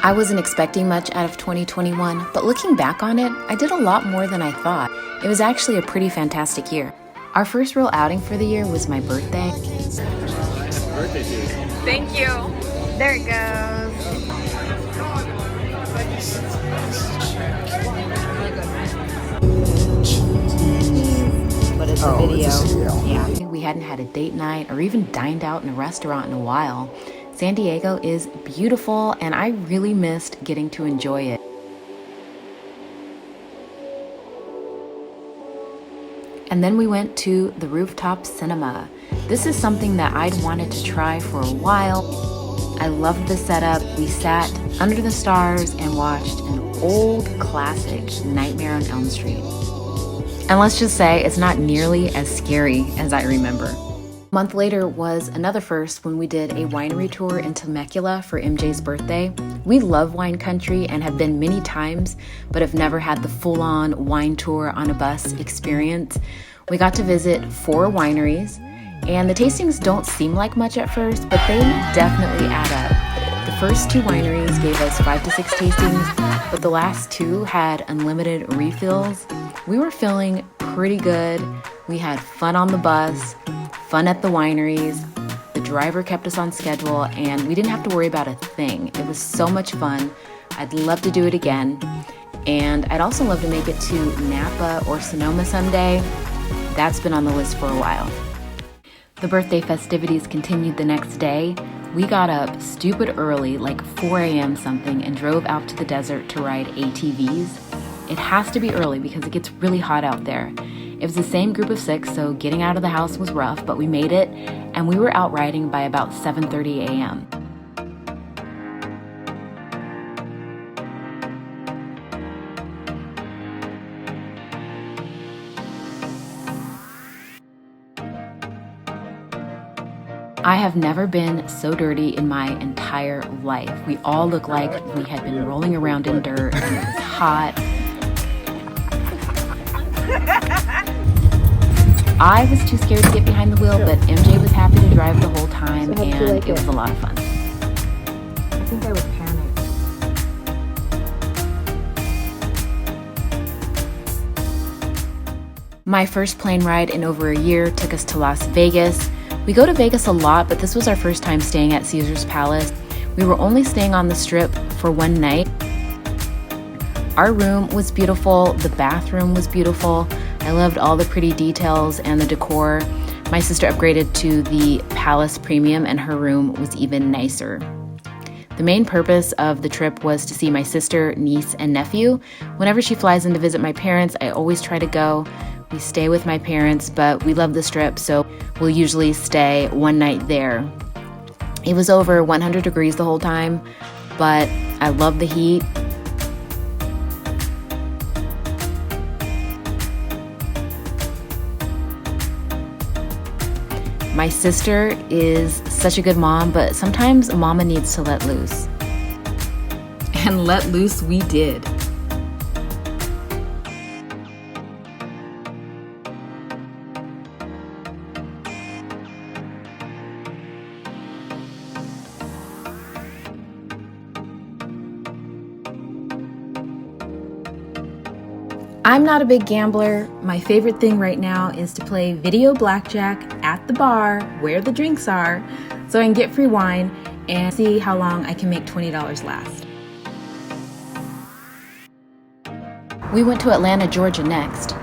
I wasn't expecting much out of 2021, but looking back on it, I did a lot more than I thought. It was actually a pretty fantastic year. Our first real outing for the year was my birthday. Happy birthday to you. Thank you. There it goes. But it's a video. Yeah. We hadn't had a date night or even dined out in a restaurant in a while. San Diego is beautiful, and I really missed getting to enjoy it. And then we went to the rooftop cinema. This is something that I'd wanted to try for a while. I loved the setup. We sat under the stars and watched an old classic, Nightmare on Elm Street. And let's just say it's not nearly as scary as I remember. A month later was another first when we did a winery tour in Temecula for MJ's birthday. We love wine country and have been many times, but have never had the full-on wine tour on a bus experience. We got to visit 4 wineries, and the tastings don't seem like much at first, but they definitely add up. The first 2 wineries gave us 5 to 6 tastings, but the last 2 had unlimited refills. We were feeling pretty good. We had fun on the bus, fun at the wineries. The driver kept us on schedule, and we didn't have to worry about a thing. It was so much fun. I'd love to do it again. And I'd also love to make it to Napa or Sonoma someday. That's been on the list for a while. The birthday festivities continued the next day. We got up stupid early, like 4 a.m. something, and drove out to the desert to ride ATVs. It has to be early because it gets really hot out there. It was the same group of 6, so getting out of the house was rough, but we made it, and we were out riding by about 7:30 a.m. I have never been so dirty in my entire life. We all looked like we had been rolling around in dirt, and it was hot. I was too scared to get behind the wheel, but MJ was happy to drive the whole time, and it was a lot of fun. I think I was panicked. My first plane ride in over a year took us to Las Vegas. We go to Vegas a lot, but this was our first time staying at Caesar's Palace. We were only staying on the Strip for one night. Our room was beautiful, the bathroom was beautiful. I loved all the pretty details and the decor. My sister upgraded to the Palace Premium, and her room was even nicer. The main purpose of the trip was to see my sister, niece, and nephew. Whenever she flies in to visit my parents, I always try to go. We stay with my parents, but we love the Strip, so we'll usually stay one night there. It was over 100 degrees the whole time, but I love the heat. My sister is such a good mom, but sometimes mama needs to let loose. And let loose we did. I'm not a big gambler. My favorite thing right now is to play video blackjack at the bar where the drinks are so I can get free wine and see how long I can make $20 last. We went to Atlanta, Georgia next.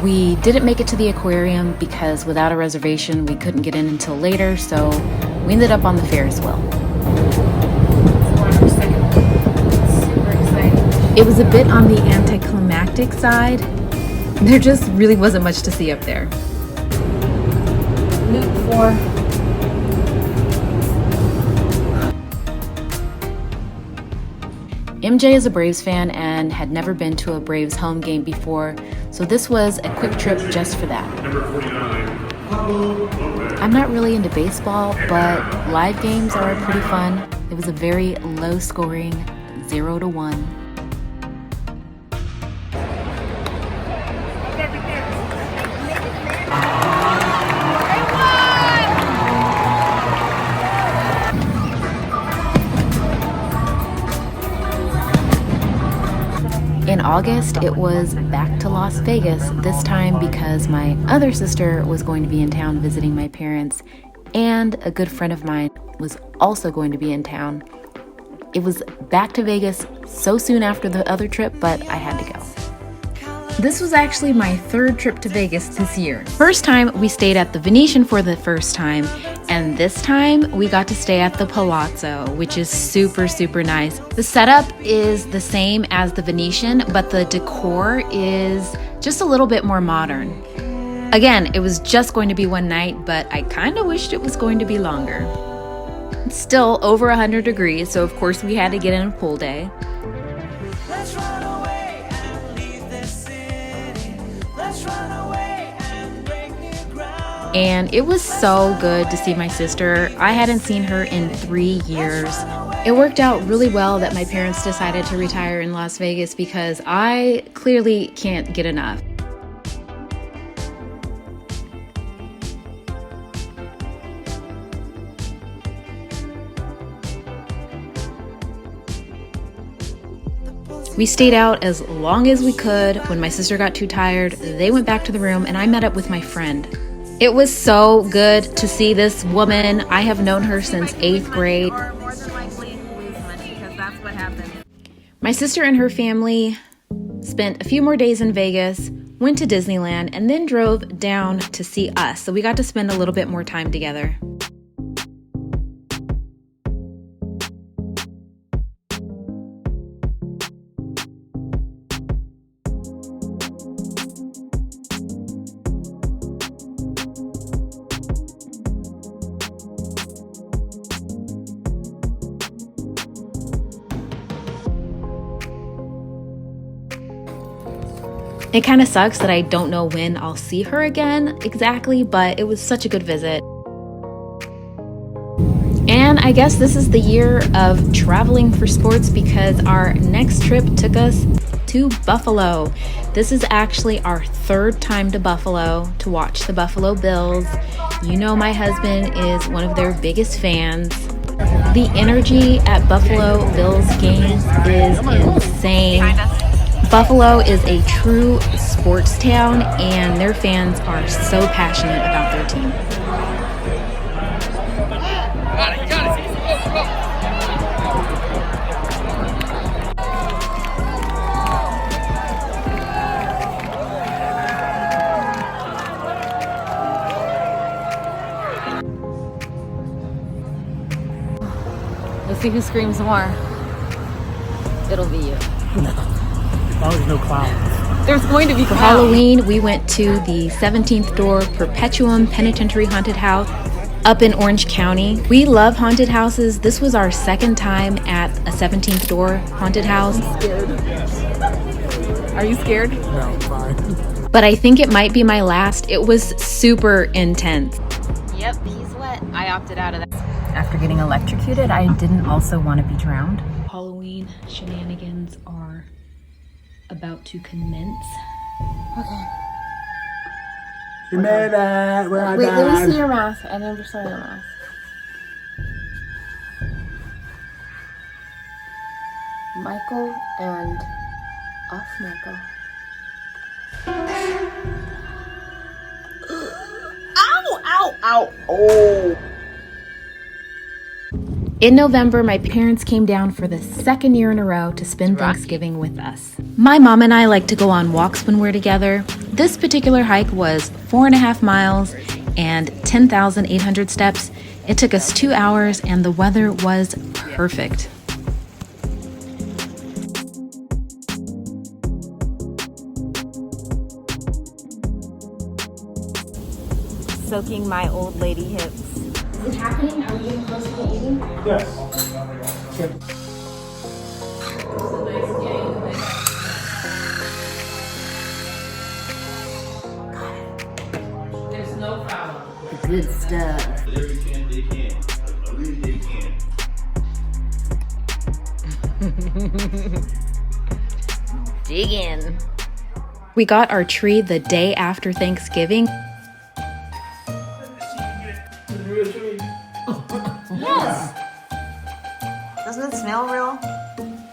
We didn't make it to the aquarium because without a reservation we couldn't get in until later, so we ended up on the Ferris wheel. It was a bit on the anticlimactic side. There just really wasn't much to see up there. Loop 4. MJ is a Braves fan and had never been to a Braves home game before, so this was a quick trip just for that. I'm not really into baseball, but live games are pretty fun. It was a very low scoring 0-1. in August, it was back to Las Vegas, this time because my other sister was going to be in town visiting my parents, and a good friend of mine was also going to be in town. It was back to Vegas so soon after the other trip, but I had to go. This was actually my third trip to Vegas this year. First time, we stayed at the Venetian for the first time, and this time we got to stay at the Palazzo, which is super, super nice. The setup is the same as the Venetian, but the decor is just a little bit more modern. Again, it was just going to be one night, but I kind of wished it was going to be longer. It's still over 100 degrees, so of course we had to get in a pool day. And it was so good to see my sister. I hadn't seen her in 3 years. It worked out really well that my parents decided to retire in Las Vegas because I clearly can't get enough. We stayed out as long as we could. When my sister got too tired, they went back to the room and I met up with my friend. It was so good to see this woman. I have known her since 8th grade. Or more than likely lose money because that's what happens. My sister and her family spent a few more days in Vegas, went to Disneyland, and then drove down to see us. So we got to spend a little bit more time together. It kind of sucks that I don't know when I'll see her again exactly, but it was such a good visit. And I guess this is the year of traveling for sports because our next trip took us to Buffalo. This is actually our third time to Buffalo to watch the Buffalo Bills. You know my husband is one of their biggest fans. The energy at Buffalo Bills games is insane. Buffalo is a true sports town, and their fans are so passionate about their team. Let's see who screams more. It'll be you. There's no clowns. There's going to be clowns. For Halloween, we went to the 17th Door Perpetuum Penitentiary Haunted House up in Orange County. We love haunted houses. This was our second time at a 17th Door haunted house. I'm scared. Are you scared? No, I'm fine. But I think it might be my last. It was super intense. Yep, he's wet. I opted out of that. After getting electrocuted, I didn't also want to be drowned. Halloween shenanigans are about to commence. Okay. You made it. Well Wait, done. let me see your mask. I never saw your mask. Michael and off Michael. Ow! Ow! Ow! Oh! In November, my parents came down for the second year in a row to spend Thanksgiving with us. My mom and I like to go on walks when we're together. This particular hike was 4.5 miles and 10,800 steps. It took us 2 hours and the weather was perfect. Soaking my old lady hips. Is it happening? Are we getting close to eating? Yes. There's no problem. The good stuff. They can. I really can. Dig in. We got our tree the day after Thanksgiving. Yes. Doesn't it smell real?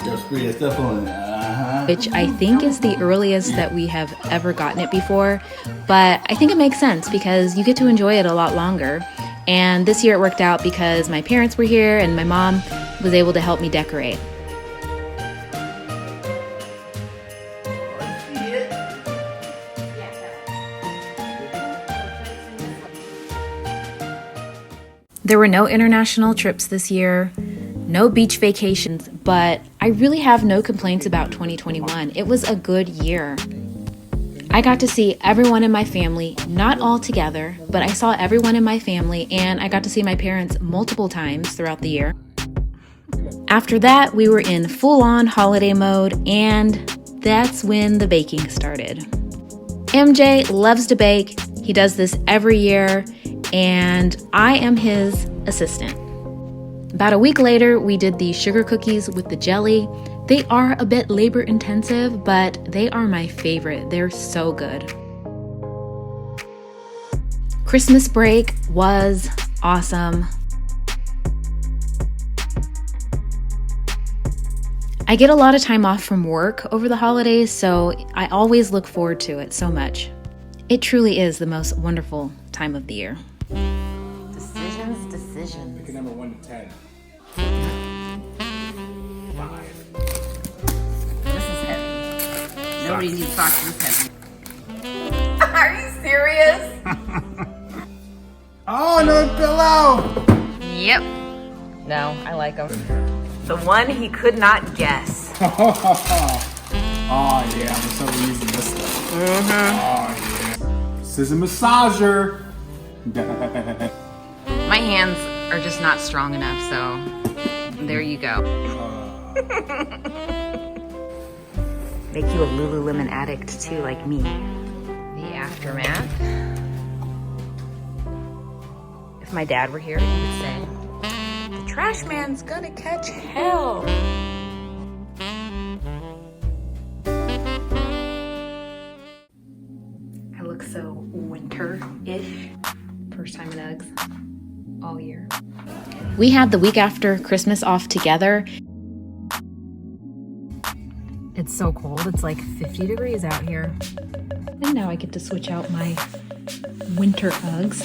Just spray that stuff on it. which I think is the earliest that we have ever gotten it before. But I think it makes sense because you get to enjoy it a lot longer. And this year it worked out because my parents were here and my mom was able to help me decorate. There were no international trips this year, no beach vacations, but I really have no complaints about 2021. It was a good year. I got to see everyone in my family, not all together, but I saw everyone in my family and I got to see my parents multiple times throughout the year. After that, we were in full-on holiday mode and that's when the baking started. MJ loves to bake. He does this every year and I am his assistant. About a week later, we did the sugar cookies with the jelly. They are a bit labor intensive, but they are my favorite. They're so good. Christmas break was awesome. I get a lot of time off from work over the holidays, so I always look forward to it so much. It truly is the most wonderful time of the year. Decisions. Pick a number 1 to 10. 5. This is heavy. Nobody needs socks this heavy. Are you serious? Oh, another pillow! Yep. No, I like them. The one he could not guess. Oh yeah, I'm so using this one. Oh yeah. This is a massager. My hands are just not strong enough, so there you go. Make you a Lululemon addict too, like me. The aftermath. If my dad were here, he would say, "The trash man's gonna catch hell." I look so winter-ish. First time in Uggs all year. We had the week after Christmas off together. It's so cold. It's like 50 degrees out here. And now I get to switch out my winter Uggs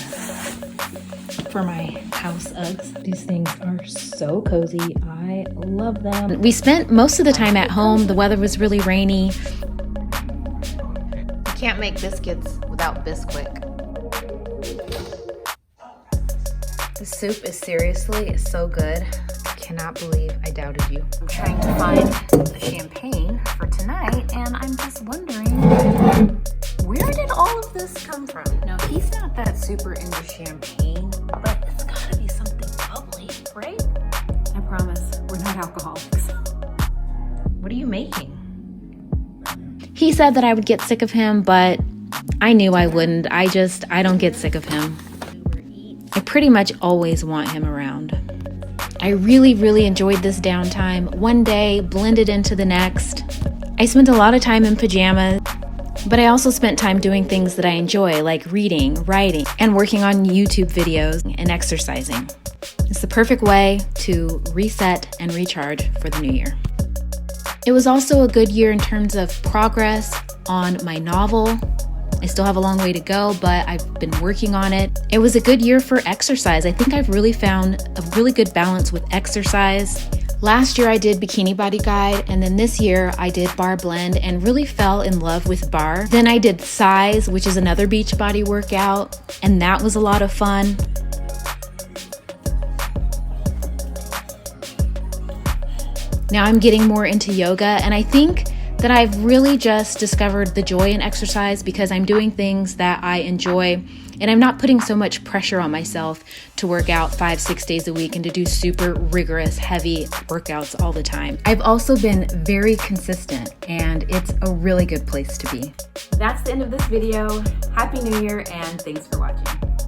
for my house Uggs. These things are so cozy. I love them. We spent most of the time at home. The weather was really rainy. You can't make biscuits without Bisquick. The soup is seriously so good. I cannot believe I doubted you. I'm trying to find the champagne for tonight, and I'm just wondering, where did all of this come from? No, he's not that super into champagne, but it's gotta be something bubbly, right? I promise, we're not alcoholics. What are you making? He said that I would get sick of him, but I knew I wouldn't. I don't get sick of him. I pretty much always want him around. I really enjoyed this downtime. One day blended into the next. I spent a lot of time in pajamas, but I also spent time doing things that I enjoy, like reading, writing, and working on YouTube videos and exercising. It's the perfect way to reset and recharge for the new year. It was also a good year in terms of progress on my novel. I still have a long way to go, but I've been working on it. It was a good year for exercise. I think I've really found a really good balance with exercise. Last year I did Bikini Body Guide, and then this year I did Bar Blend and really fell in love with Bar. Then I did Size, which is another beach body workout, and that was a lot of fun. Now I'm getting more into yoga, and I think that I've really just discovered the joy in exercise because I'm doing things that I enjoy and I'm not putting so much pressure on myself to work out 5-6 days a week and to do super rigorous, heavy workouts all the time. I've also been very consistent and it's a really good place to be. That's the end of this video. Happy New Year and thanks for watching.